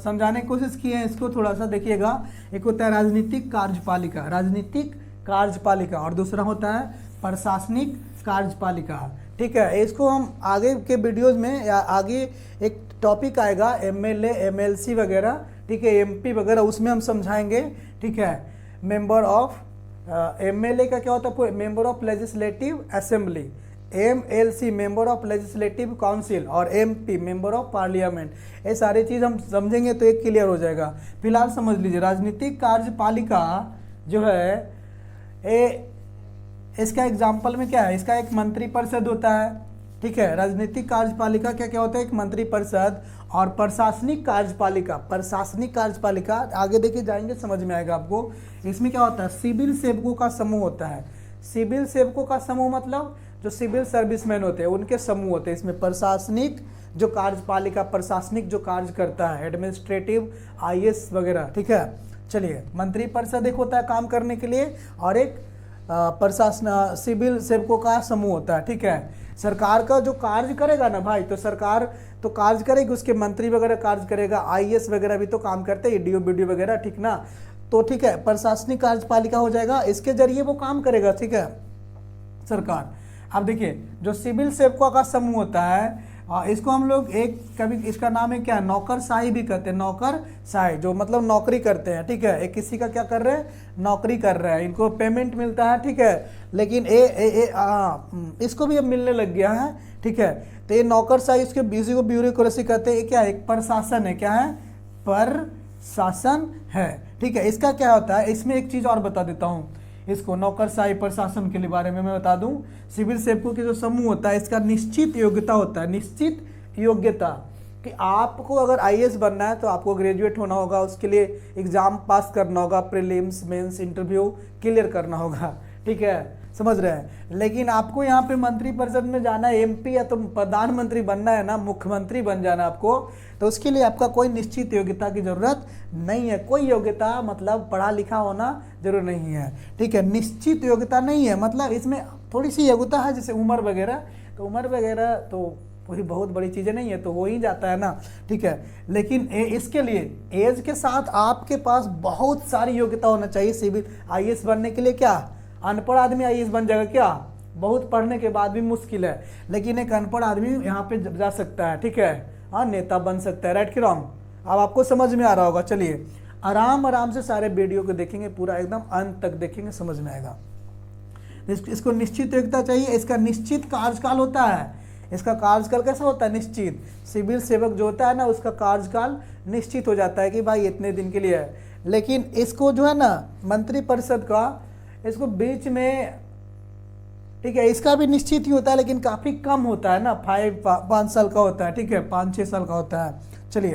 समझाने की कोशिश किए हैं, इसको थोड़ा सा देखिएगा। एक होता है राजनीतिक कार्यपालिका, राजनीतिक कार्यपालिका, और दूसरा होता है प्रशासनिक कार्यपालिका। ठीक है, इसको हम आगे के वीडियोज़ में या आगे एक टॉपिक आएगा एमएलए, एमएलसी वगैरह, ठीक है, एमपी वगैरह, उसमें हम समझाएंगे। ठीक है, मेंबर ऑफ एमएलए का क्या होता है? Member of legislative assembly, MLC member of legislative council, और एमपी मेंबर ऑफ पार्लियामेंट। ये सारी चीज़ हम समझेंगे तो एक क्लियर हो जाएगा। फिलहाल समझ लीजिए, राजनीतिक कार्यपालिका जो है इसका एग्जाम्पल में क्या है? इसका एक मंत्री परिषद होता है। ठीक है, राजनीतिक कार्यपालिका क्या क्या होता है? एक मंत्री परिषद। और प्रशासनिक कार्यपालिका, प्रशासनिक कार्यपालिका आगे देखे जाएंगे, समझ में आएगा आपको। इसमें क्या होता है? सिविल सेवकों का समूह होता है। सिविल सेवकों का समूह मतलब जो सिविल सर्विसमैन होते हैं उनके समूह होते हैं। इसमें प्रशासनिक जो कार्यपालिका, प्रशासनिक जो कार्य करता है, एडमिनिस्ट्रेटिव, आईएएस वगैरह। ठीक है, चलिए, मंत्री परिषद एक होता है काम करने के लिए, और एक प्रशासन सिविल सेवकों का समूह होता है। ठीक है, सरकार का जो कार्य करेगा ना भाई, तो सरकार तो कार्य करेगी, उसके मंत्री वगैरह कार्य करेगा, आईएएस वगैरह भी तो काम करते हैं, ईडीओ बीडीओ वगैरह, ठीक ना। तो ठीक है, प्रशासनिक कार्यपालिका हो जाएगा, इसके जरिए वो काम करेगा। ठीक है, सरकार। अब देखिए, जो सिविल सेवकों का समूह होता है, इसको हम लोग एक कभी इसका नाम है क्या? नौकरशाही भी कहते हैं। नौकरशाही जो मतलब नौकरी करते हैं। ठीक है, एक किसी का क्या कर रहे हैं? नौकरी कर रहे हैं, इनको पेमेंट मिलता है। ठीक है, लेकिन इसको भी अब मिलने लग गया है। ठीक है, तो ये नौकरशाही, इसके इसी को ब्यूरोक्रेसी कहते हैं। ये क्या है? एक प्रशासन है। क्या है? प्रशासन है। ठीक है, इसका क्या होता है? इसमें एक चीज़ और बता देता हूँ, इसको नौकरशाही प्रशासन के लिए बारे में मैं बता दूं। सिविल सेवकों के जो समूह होता है, इसका निश्चित योग्यता होता है। निश्चित योग्यता कि आपको अगर आईएएस बनना है तो आपको ग्रेजुएट होना होगा, उसके लिए एग्जाम पास करना होगा, प्रीलिम्स, मेंस, इंटरव्यू क्लियर करना होगा। ठीक है, समझ रहे हैं। लेकिन आपको यहाँ पे मंत्री परिषद में जाना है, एमपी या तो प्रधानमंत्री बनना है ना, मुख्यमंत्री बन जाना आपको, तो उसके लिए आपका कोई निश्चित योग्यता की जरूरत नहीं है। कोई योग्यता मतलब पढ़ा लिखा होना जरूर नहीं है। ठीक है, निश्चित योग्यता नहीं है, मतलब इसमें थोड़ी सी योग्यता है, जैसे उम्र वगैरह। तो उम्र वगैरह तो कोई बहुत बड़ी चीज़ें नहीं है, तो हो ही जाता है ना, ठीक है। लेकिन इसके लिए एज के साथ आपके पास बहुत सारी योग्यता होना चाहिए। सिविल आईएएस बनने के लिए क्या अनपढ़ आदमी आईएएस बन जाएगा क्या? बहुत पढ़ने के बाद भी मुश्किल है, लेकिन एक अनपढ़ आदमी यहाँ पे जा सकता है, ठीक है। हाँ, नेता बन सकता है। राइट कि रॉन्ग? अब आपको समझ में आ रहा होगा। चलिए आराम आराम से सारे वीडियो को देखेंगे, पूरा एकदम अंत तक देखेंगे, समझ में आएगा। इसको निश्चित योग्यता चाहिए। इसका निश्चित कार्यकाल होता है। इसका कार्यकाल कैसा होता है? निश्चित। सिविल सेवक जो होता है ना, उसका कार्यकाल निश्चित हो जाता है कि भाई इतने दिन के लिए है। लेकिन इसको जो है ना मंत्रिपरिषद का, इसको बीच में, ठीक है, इसका भी निश्चित ही होता है, लेकिन काफ़ी कम होता है ना, 5 साल का होता है, ठीक है, 5-6 साल का होता है। चलिए,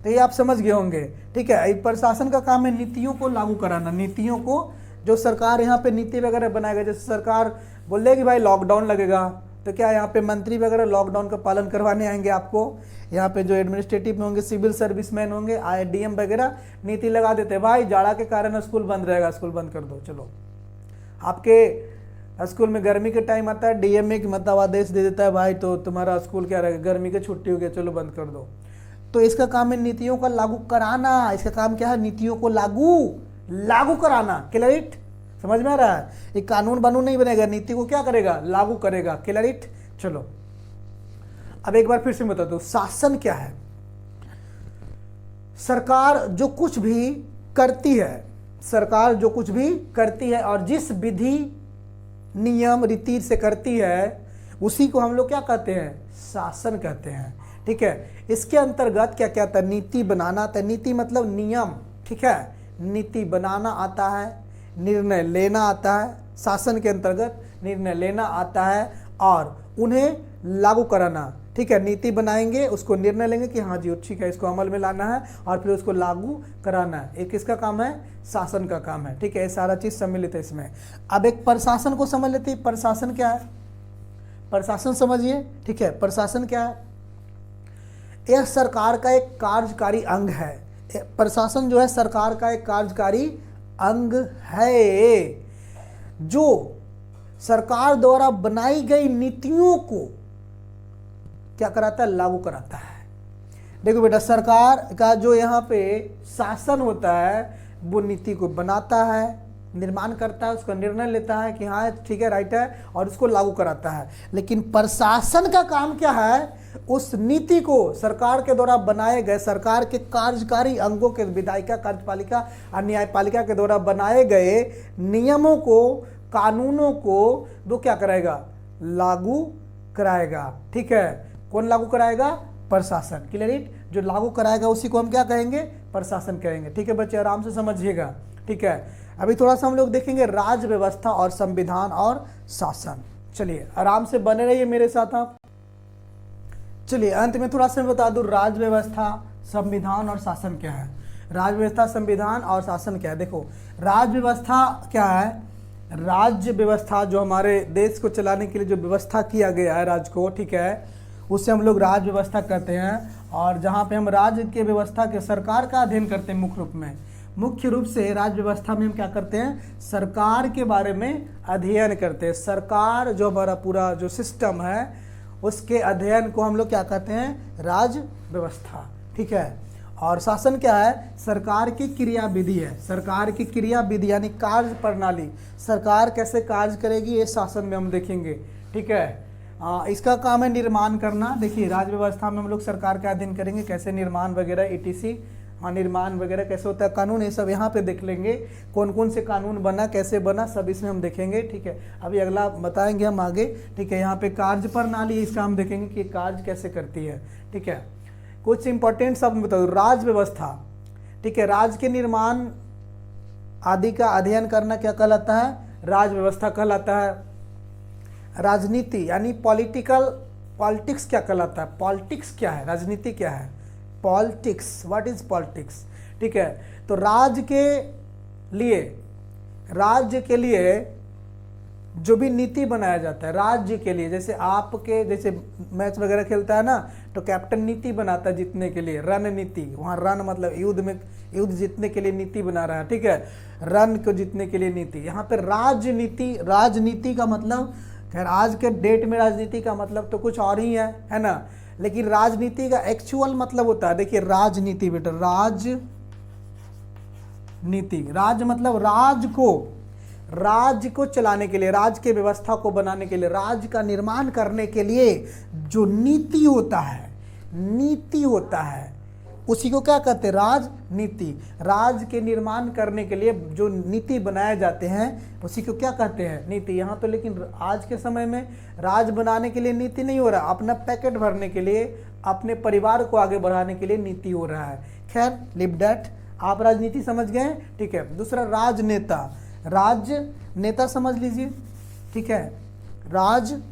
तो ये आप समझ गए होंगे, ठीक है। प्रशासन का काम है नीतियों को लागू कराना। नीतियों को, जो सरकार यहाँ पे नीति वगैरह बनाएगा, जैसे सरकार बोल देगी भाई लॉकडाउन लगेगा, तो क्या यहाँ पे मंत्री वगैरह लॉकडाउन का पालन करवाने आएंगे आपको? यहाँ पे जो एडमिनिस्ट्रेटिव में होंगे, सिविल सर्विसमैन होंगे, आईडीएम वगैरह, नीति लगा देते हैं भाई जाड़ा के कारण स्कूल बंद रहेगा, स्कूल बंद कर दो। चलो, आपके स्कूल में गर्मी के टाइम आता है, डीएम एक मतलब आदेश दे देता है भाई तो तुम्हारा स्कूल क्या रहेगा, गर्मी की छुट्टी हो गई, चलो बंद कर दो। तो इसका काम है नीतियों का लागू कराना। इसका काम क्या है? नीतियों को लागू कराना। क्लियर? समझ में आ रहा है? ये कानून बनून नहीं बनेगा, नीति को क्या करेगा? लागू करेगा। क्लियर? चलो, अब एक बार फिर से बता दो, शासन क्या है? सरकार जो कुछ भी करती है, सरकार जो कुछ भी करती है और जिस विधि नियम रीति से करती है, उसी को हम लोग क्या कहते हैं? शासन कहते हैं, ठीक है। इसके अंतर्गत क्या क्या आता है? नीति बनाना आता है। नीति मतलब नियम, ठीक है। नीति बनाना आता है, निर्णय लेना आता है। शासन के अंतर्गत निर्णय लेना आता है और उन्हें लागू कराना, ठीक है। नीति बनाएंगे, उसको निर्णय लेंगे कि हाँ जी ठीक है, इसको अमल में लाना है और फिर उसको लागू कराना है। एक किसका काम है? शासन का काम है, ठीक है। ये सारा चीज सम्मिलित है इसमें। अब एक प्रशासन को समझ लेते हैं। प्रशासन क्या है? प्रशासन समझिए, ठीक है। प्रशासन क्या है? यह सरकार का एक कार्यकारी अंग है। प्रशासन जो है सरकार का एक कार्यकारी अंग है, जो सरकार द्वारा बनाई गई नीतियों को क्या कराता है? लागू कराता है। देखो बेटा, सरकार का जो यहाँ पे शासन होता है, वो नीति को बनाता है, निर्माण करता है, उसका निर्णय लेता है कि हाँ ठीक है, राइट है, और उसको लागू कराता है। लेकिन प्रशासन का काम क्या है? उस नीति को सरकार के द्वारा बनाए गए, सरकार के कार्यकारी अंगों के, विधायिका, कार्यपालिका और न्यायपालिका के द्वारा बनाए गए नियमों को, कानूनों को वो क्या कराएगा? लागू कराएगा, ठीक है। कौन लागू कराएगा? प्रशासन। क्लियर? जो लागू कराएगा उसी को हम क्या कहेंगे? प्रशासन कहेंगे, ठीक है बच्चे, आराम से समझिएगा, ठीक है। अभी थोड़ा सा हम लोग देखेंगे राज्य व्यवस्था और संविधान और शासन। चलिए आराम से बने रहिए मेरे साथ आप। चलिए अंत में थोड़ा सा मैं बता दूं, राज्य व्यवस्था, संविधान और शासन क्या है। राज्य व्यवस्था, संविधान और शासन क्या है? देखो, राज्य व्यवस्था क्या है? राज्य व्यवस्था जो हमारे देश को चलाने के लिए जो व्यवस्था किया गया है राज्य को, ठीक है, उससे हम लोग राज्य व्यवस्था कहते हैं। और जहाँ पे हम राज्य के व्यवस्था के सरकार का अध्ययन करते हैं मुख्य रूप से राज्य व्यवस्था में हम क्या करते हैं? सरकार के बारे में अध्ययन करते हैं। सरकार जो हमारा पूरा जो सिस्टम है, उसके अध्ययन को हम लोग क्या कहते हैं? राज्य व्यवस्था, ठीक है। और शासन क्या है? सरकार की क्रियाविधि है। सरकार की क्रियाविधि यानी कार्य प्रणाली, सरकार कैसे कार्य करेगी, ये शासन में हम देखेंगे, ठीक है। इसका काम है निर्माण करना। देखिए, राज्य व्यवस्था में हम लोग सरकार का अध्ययन करेंगे, कैसे निर्माण वगैरह, ईटीसी, निर्माण वगैरह कैसे होता है, कानून, ये सब यहाँ पे देख लेंगे। कौन कौन से कानून बना, कैसे बना, सब इसमें हम देखेंगे, ठीक है। अभी अगला बताएंगे हम आगे, ठीक है। यहाँ पे कार्य प्रणाली, इसका हम देखेंगे कि कार्य कैसे करती है, ठीक है। कुछ इंपॉर्टेंट शब्द बता दूं। राज्य व्यवस्था, ठीक है, राज्य के निर्माण आदि का अध्ययन करना क्या कहलाता है? राज्य व्यवस्था कहलाता है। राजनीति यानी पॉलिटिक्स क्या कहलाता है? पॉलिटिक्स क्या है? राजनीति क्या है? पॉलिटिक्स। What is politics? ठीक है। तो राज्य के लिए जो भी नीति बनाया जाता है राज्य के लिए, जैसे आपके जैसे मैच वगैरह खेलता है ना, तो कैप्टन नीति बनाता है जीतने के लिए, रणनीति। वहाँ रन मतलब युद्ध जीतने के लिए नीति बना रहा है, ठीक है, रन को जीतने के लिए नीति। यहाँ पे राजनीति का मतलब खैर आज के डेट में राजनीति का मतलब तो कुछ और ही है ना। लेकिन राजनीति का एक्चुअल मतलब होता है, देखिए राजनीति बेटा, राजनीति, राज मतलब राज को चलाने के लिए, राज के व्यवस्था को बनाने के लिए, राज का निर्माण करने के लिए जो नीति होता है उसी को क्या कहते हैं, राजनीति। राज के निर्माण करने के लिए जो नीति बनाए जाते हैं उसी को क्या कहते हैं, नीति। यहाँ तो लेकिन आज के समय में राज बनाने के लिए नीति नहीं हो रहा, अपना पैकेट भरने के लिए, अपने परिवार को आगे बढ़ाने के लिए नीति हो रहा है। खैर लिव दैट, आप राजनीति समझ गए, ठीक है। दूसरा राजनेता, राजनेता समझ लीजिए, ठीक है। राजनेता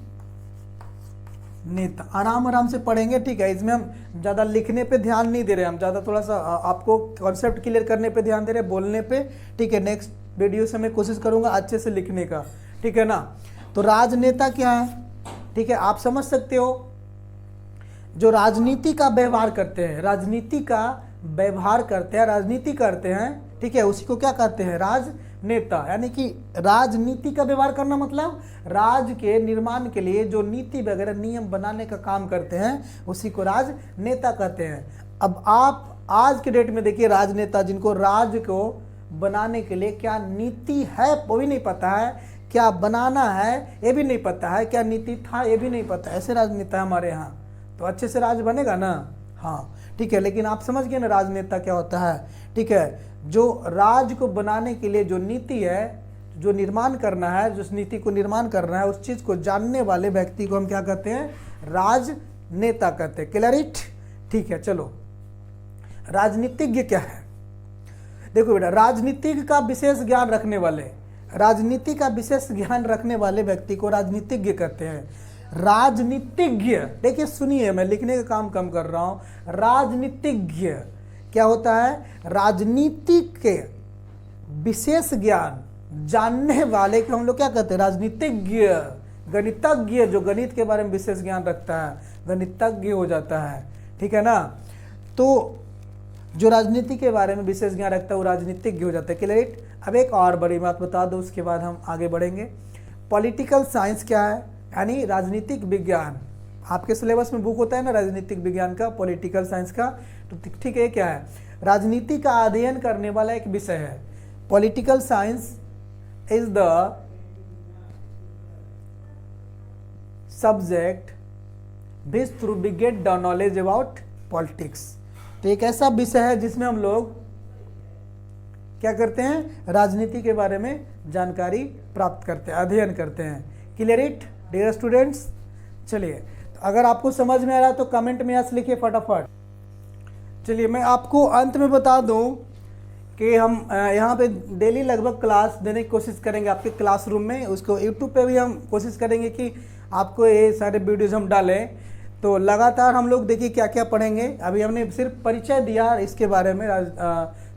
आराम से पढ़ेंगे, ठीक है। इसमें हम ज़्यादा लिखने पे ध्यान नहीं दे रहे, हम ज़्यादा थोड़ा सा आपको कॉन्सेप्ट क्लियर करने पे ध्यान दे रहे हैं, बोलने पे, ठीक है। नेक्स्ट वीडियो से मैं कोशिश करूँगा अच्छे से लिखने का, ठीक है ना। तो राजनेता क्या है, ठीक है, आप समझ सकते हो, जो राजनीति का व्यवहार करते हैं, राजनीति करते हैं, ठीक है, उसी को क्या कहते हैं, राजनेता। यानी कि राजनीति का व्यवहार करना मतलब राज के निर्माण के लिए जो नीति वगैरह नियम बनाने का काम करते हैं उसी को राजनेता कहते हैं। अब आप आज के डेट में देखिए राजनेता, जिनको राज को बनाने के लिए क्या नीति है वो भी नहीं पता है, क्या बनाना है ये भी नहीं पता है, क्या नीति था ये भी नहीं पता, ऐसे राजनेता हमारे यहाँ। तो अच्छे से राज बनेगा ना, हाँ ठीक है। लेकिन आप समझ गए ना राजनेता क्या होता है, ठीक है। जो राज को बनाने के लिए जो नीति है, जो निर्माण करना है, जिस नीति को निर्माण करना है, उस चीज़ को जानने वाले व्यक्ति को हम क्या कहते हैं, राजनेता कहते हैं। क्लियर, ठीक है। चलो राजनीतिज्ञ क्या है, देखो बेटा, राजनीतिक का विशेष ज्ञान रखने वाले, राजनीति का विशेष ज्ञान रखने वाले व्यक्ति को राजनीतिज्ञ कहते हैं। राजनीतिज्ञ, देखिए सुनिए, मैं लिखने का काम कम कर रहा हूं। राजनीतिज्ञ क्या होता है, राजनीति के विशेष ज्ञान जानने वाले को हम लोग क्या कहते हैं, राजनीतिज्ञ। गणितज्ञ, जो गणित के बारे में विशेष ज्ञान रखता है, गणितज्ञ हो जाता है, ठीक है ना। तो जो राजनीति के बारे में विशेष ज्ञान रखता है वो राजनीतिज्ञ हो जाता है। क्लियर। अब एक और बड़ी बात बता दो, उसके बाद हम आगे बढ़ेंगे। पॉलिटिकल साइंस क्या है, यानी राजनीतिक विज्ञान। आपके सिलेबस में बुक होता है ना राजनीतिक विज्ञान का, पॉलिटिकल साइंस का, तो ठीक है, क्या है, राजनीति का अध्ययन करने वाला एक विषय है। Political science is the subject which through we get the knowledge about politics. तो एक ऐसा विषय है जिसमें हम लोग क्या करते हैं, राजनीति के बारे में जानकारी प्राप्त करते हैं, अध्ययन करते हैं। Clear it dear students. चलिए, तो अगर आपको समझ में आ रहा है तो कमेंट में यस लिखिए फटाफट। चलिए, मैं आपको अंत में बता दूं कि हम यहाँ पे डेली लगभग क्लास देने की कोशिश करेंगे आपके क्लासरूम में। उसको यूट्यूब पे भी हम कोशिश करेंगे कि आपको ये सारे वीडियोज हम डालें। तो लगातार हम लोग देखिए क्या क्या पढ़ेंगे। अभी हमने सिर्फ परिचय दिया इसके बारे में,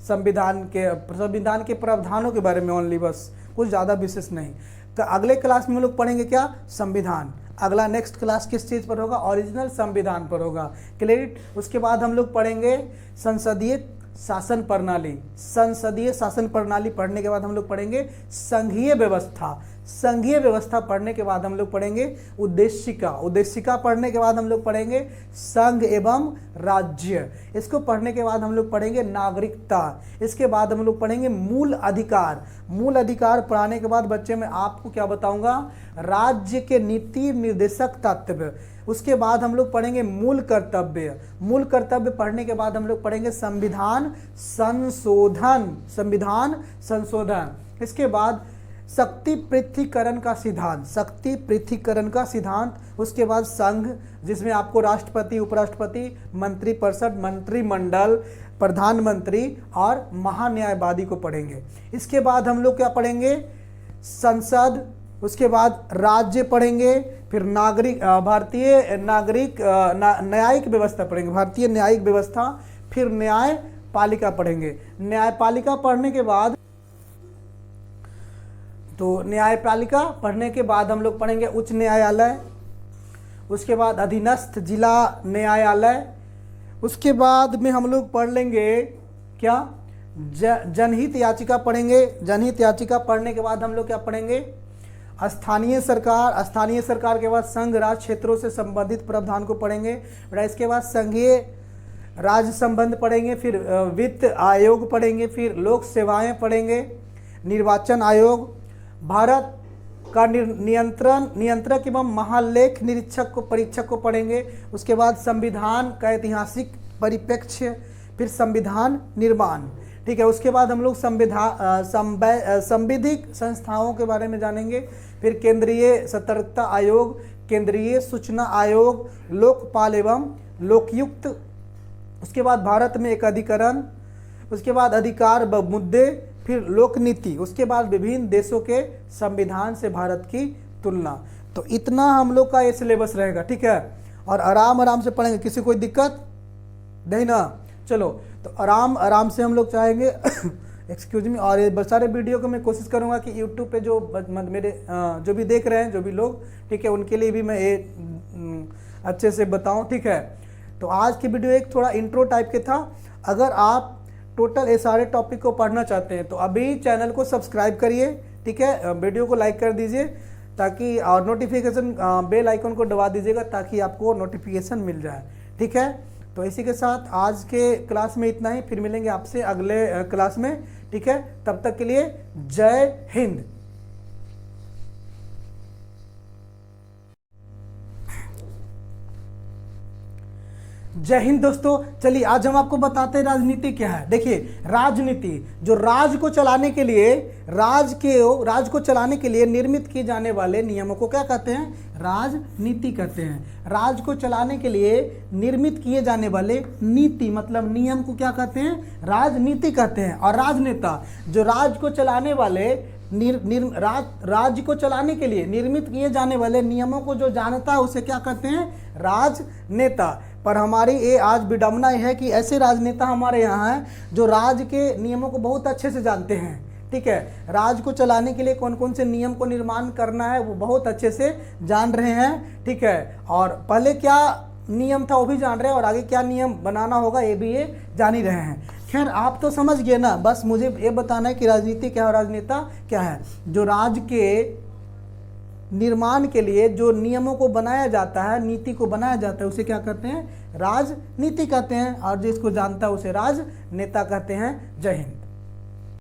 संविधान के प्रावधानों के बारे में ओनली, बस कुछ ज़्यादा विशेष नहीं। तो अगले क्लास में हम लोग पढ़ेंगे क्या, संविधान। अगला नेक्स्ट क्लास किस चीज़ पर होगा, ओरिजिनल संविधान पर होगा। क्लियर। उसके बाद हम लोग पढ़ेंगे संसदीय शासन प्रणाली। संसदीय शासन प्रणाली पढ़ने के बाद हम लोग पढ़ेंगे संघीय व्यवस्था। संघीय व्यवस्था पढ़ने के बाद हम लोग पढ़ेंगे उद्देशिका। उद्देशिका पढ़ने के बाद हम लोग पढ़ेंगे संघ एवं राज्य। इसको पढ़ने के बाद हम लोग पढ़ेंगे नागरिकता। इसके बाद हम लोग पढ़ेंगे मूल अधिकार। मूल अधिकार पढ़ाने के बाद बच्चे मैं आपको क्या बताऊंगा, राज्य के नीति निर्देशक तत्व। उसके बाद हम लोग पढ़ेंगे मूल कर्तव्य। मूल कर्तव्य पढ़ने के बाद हम लोग पढ़ेंगे संविधान संशोधन। संविधान संशोधन। इसके बाद शक्ति पृथकीकरण का सिद्धांत। शक्ति पृथकीकरण का सिद्धांत। उसके बाद संघ, जिसमें आपको राष्ट्रपति, उपराष्ट्रपति, मंत्रिपरिषद, मंत्रिमंडल, प्रधानमंत्री और महान्यायवादी को पढ़ेंगे। इसके बाद हम लोग क्या पढ़ेंगे, संसद। उसके बाद राज्य पढ़ेंगे, फिर भारतीय न्यायिक व्यवस्था पढ़ेंगे, भारतीय न्यायिक व्यवस्था, फिर न्यायपालिका पढ़ेंगे। न्यायपालिका पढ़ने के बाद न्यायपालिका पढ़ने के बाद हम लोग पढ़ेंगे उच्च न्यायालय। उसके बाद अधीनस्थ जिला न्यायालय। उसके बाद में हम लोग पढ़ लेंगे क्या, जनहित याचिका पढ़ेंगे। जनहित याचिका पढ़ने के बाद हम लोग क्या पढ़ेंगे, स्थानीय सरकार के बाद संघ राज क्षेत्रों से संबंधित प्रावधान को पढ़ेंगे बेटा। इसके बाद संघीय राज्य संबंध पढ़ेंगे, फिर वित्त आयोग पढ़ेंगे, फिर लोक सेवाएं पढ़ेंगे, निर्वाचन आयोग, भारत का नियंत्रक एवं महालेख निरीक्षक को परीक्षक को पढ़ेंगे। उसके बाद संविधान का ऐतिहासिक परिप्रेक्ष्य, फिर संविधान निर्माण, ठीक है। उसके बाद हम लोग संविधिक संस्थाओं के बारे में जानेंगे, फिर केंद्रीय सतर्कता आयोग, केंद्रीय सूचना आयोग, लोकपाल एवं लोकयुक्त। उसके बाद भारत में एक अधिकरण, उसके बाद अधिकार व मुद्दे, फिर लोक नीति, उसके बाद विभिन्न देशों के संविधान से भारत की तुलना। तो इतना हम लोग का ये सिलेबस रहेगा, ठीक है। और आराम से पढ़ेंगे, किसी कोई दिक्कत नहीं ना। चलो तो आराम से हम लोग चाहेंगे एक्सक्यूज मी। और ये सारे वीडियो को मैं कोशिश करूंगा कि यूट्यूब पे जो मेरे जो भी देख रहे हैं, जो भी लोग, ठीक है, उनके लिए भी मैं ये अच्छे से बताऊं, ठीक है। तो आज की वीडियो एक थोड़ा इंट्रो टाइप के था। अगर आप टोटल ये सारे टॉपिक को पढ़ना चाहते हैं तो अभी चैनल को सब्सक्राइब करिए, ठीक है, वीडियो को लाइक कर दीजिए ताकि, और नोटिफिकेशन बेल आइकन को दबा दीजिएगा ताकि आपको नोटिफिकेशन मिल जाए, ठीक है। तो इसी के साथ आज के क्लास में इतना ही, फिर मिलेंगे आपसे अगले क्लास में, ठीक है। तब तक के लिए जय हिंद। जय हिंद दोस्तों। चलिए आज हम आपको बताते हैं राजनीति क्या है। देखिए राजनीति, जो राज को चलाने के लिए निर्मित किए जाने वाले नियमों को क्या कहते हैं? राजनीति कहते हैं। राज को चलाने के लिए निर्मित किए जाने वाले नीति मतलब नियम को क्या कहते हैं? राजनीति कहते हैं। और राजनेता, जो राज को चलाने वाले राज्य को चलाने के लिए निर्मित किए जाने वाले नियमों को जो जानता है उसे क्या कहते हैं? राजनेता। पर हमारी ये आज विडंबना है कि ऐसे राजनेता हमारे यहाँ हैं जो राज के नियमों को बहुत अच्छे से जानते हैं, ठीक है। राज को चलाने के लिए कौन कौन से नियम को निर्माण करना है वो बहुत अच्छे से जान रहे हैं, ठीक है। और पहले क्या नियम था वो भी जान रहे हैं और आगे क्या नियम बनाना होगा ये भी ये जान ही रहे हैं। खैर आप तो समझ गए ना, बस मुझे ये बताना है कि राजनीति क्या है और राजनेता क्या है। जो राज के निर्माण के लिए जो नियमों को बनाया जाता है, नीति को बनाया जाता है, उसे क्या कहते हैं? राजनीति कहते हैं। और जिसको जानता है उसे राजनेता कहते हैं। जय हिंद।